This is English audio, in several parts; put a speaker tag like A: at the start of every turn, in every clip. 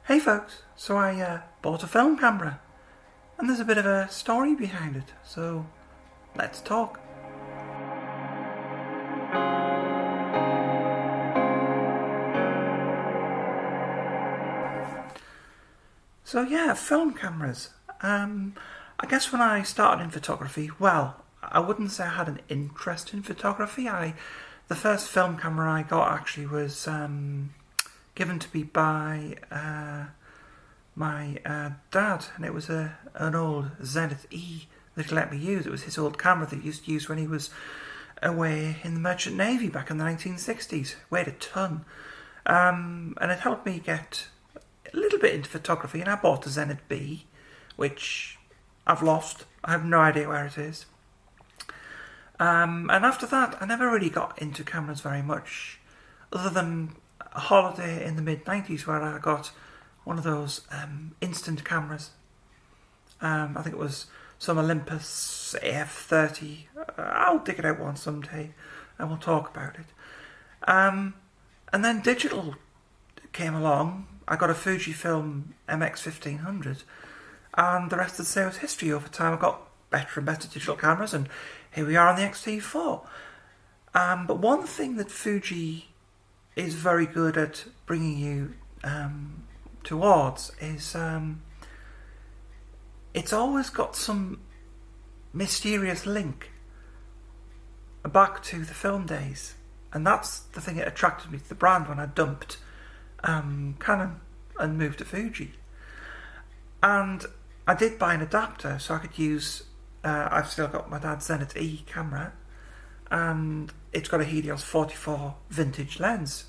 A: Hey folks, so I bought a film camera, and there's a bit of a story behind it, so let's talk. So yeah, film cameras. I guess when I started in photography, well, I wouldn't say I had an interest in photography. The first film camera I got actually was given to me by my dad, and it was an old Zenith E that he let me use. It was his old camera that he used to use when he was away in the Merchant Navy back in the 1960s. Weighed a ton, and it helped me get a little bit into photography. And I bought a Zenith B, which I've lost. I have no idea where it is. And after that, I never really got into cameras very much, other than a holiday in the mid-90s where I got one of those instant cameras. I think it was some Olympus AF30. I'll dig it out one someday and we'll talk about it. And then digital came along. I got a Fujifilm MX-1500, and the rest of the say was history. Over time I got better and better digital cameras, and here we are on the X-T4. But one thing that Fuji is very good at bringing you towards is it's always got some mysterious link back to the film days, and that's the thing that attracted me to the brand when I dumped Canon and moved to Fuji. And I did buy an adapter so I could use I've still got my dad's Zenith E camera, and it's got a Helios 44 vintage lens.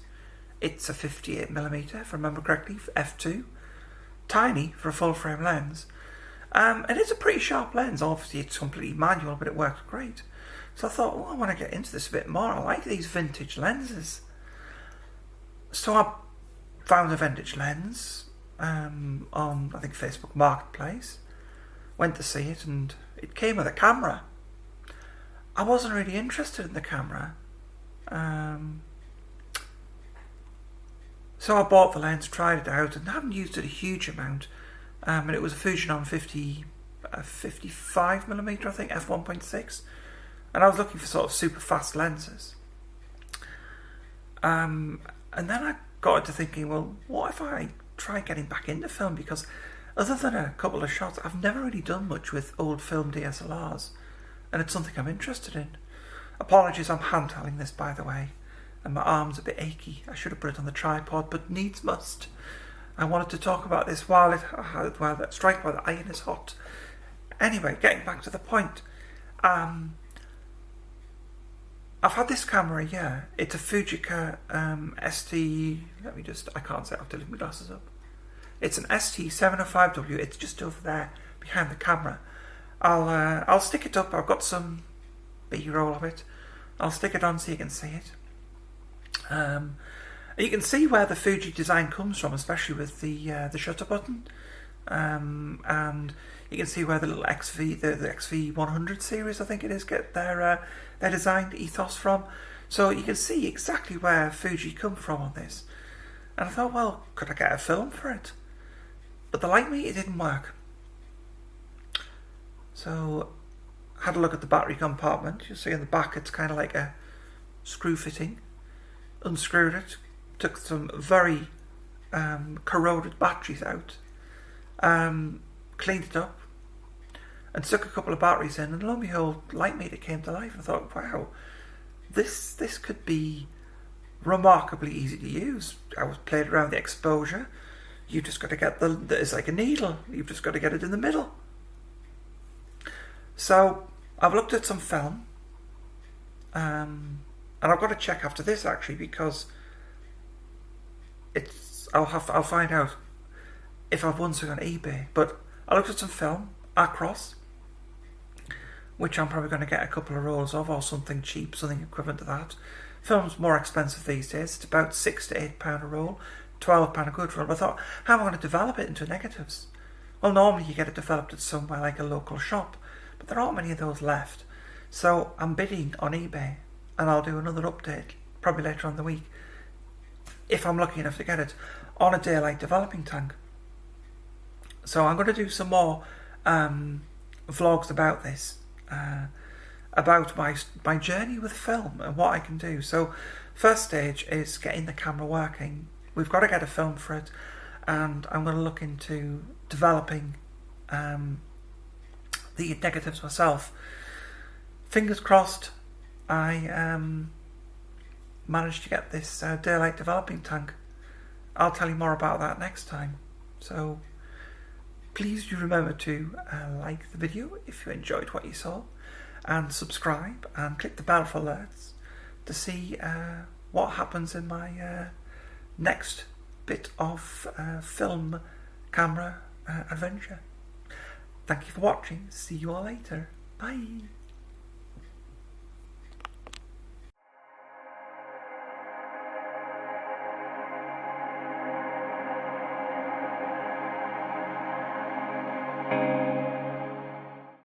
A: It's a 58mm, if I remember correctly, f2. Tiny for a full frame lens. And it's a pretty sharp lens. Obviously it's completely manual, but it works great. So I thought, I want to get into this a bit more. I like these vintage lenses. So I found a vintage lens on, I think, Facebook Marketplace. Went to see it, and it came with a camera. I wasn't really interested in the camera. So I bought the lens, tried it out, and haven't used it a huge amount. And it was a Fujinon 55mm, I think, f1.6. And I was looking for sort of super fast lenses. And then I got into thinking, well, what if I try getting back into film? Because other than a couple of shots, I've never really done much with old film DSLRs, and it's something I'm interested in. Apologies, I'm handhelling this, by the way, and my arm's a bit achy. I should have put it on the tripod, but needs must. I wanted to talk about this while strike while the iron is hot. Anyway, getting back to the point. I've had this camera a year. It's a Fujica I can't say it, I'll have to leave my glasses up. It's an ST705w. It's just over there behind the camera. I'll stick it up. I've got some B-roll of it. I'll stick it on so you can see it. You can see where the Fuji design comes from, especially with the shutter button, and you can see where the little the XV100 series, I think it is, get their design ethos from. So you can see exactly where Fuji come from on this. And I thought, well, could I get a film for it? But the light meter didn't work. So I had a look at the battery compartment. You'll see in the back it's kind of like a screw fitting. Unscrewed it, took some very corroded batteries out, cleaned it up, and stuck a couple of batteries in, and lo and behold, light meter came to life. And I thought, wow, this could be remarkably easy to use. I was played around the exposure. You just got to get it's like a needle. You've just got to get it in the middle. So I've looked at some film, and I've got to check after this actually, because I'll find out if I've won something on eBay. But I looked at some film, Acros, which I'm probably going to get a couple of rolls of, or something cheap, something equivalent to that. Film's more expensive these days. It's about £6 to £8 a roll, £12 a good roll. But I thought, how am I going to develop it into negatives? Well, normally you get it developed at somewhere like a local shop, but there aren't many of those left. So I'm bidding on eBay, and I'll do another update probably later on in the week, if I'm lucky enough to get it, on a day like developing tank. So I'm going to do some more vlogs about this, about my journey with film and what I can do. So first stage is getting the camera working. We've got to get a film for it, and I'm going to look into developing the negatives myself. Fingers crossed I managed to get this daylight developing tank. I'll tell you more about that next time. So please do remember to like the video if you enjoyed what you saw, and subscribe and click the bell for alerts to see what happens in my next bit of film camera adventure. Thank you for watching. See you all later. Bye.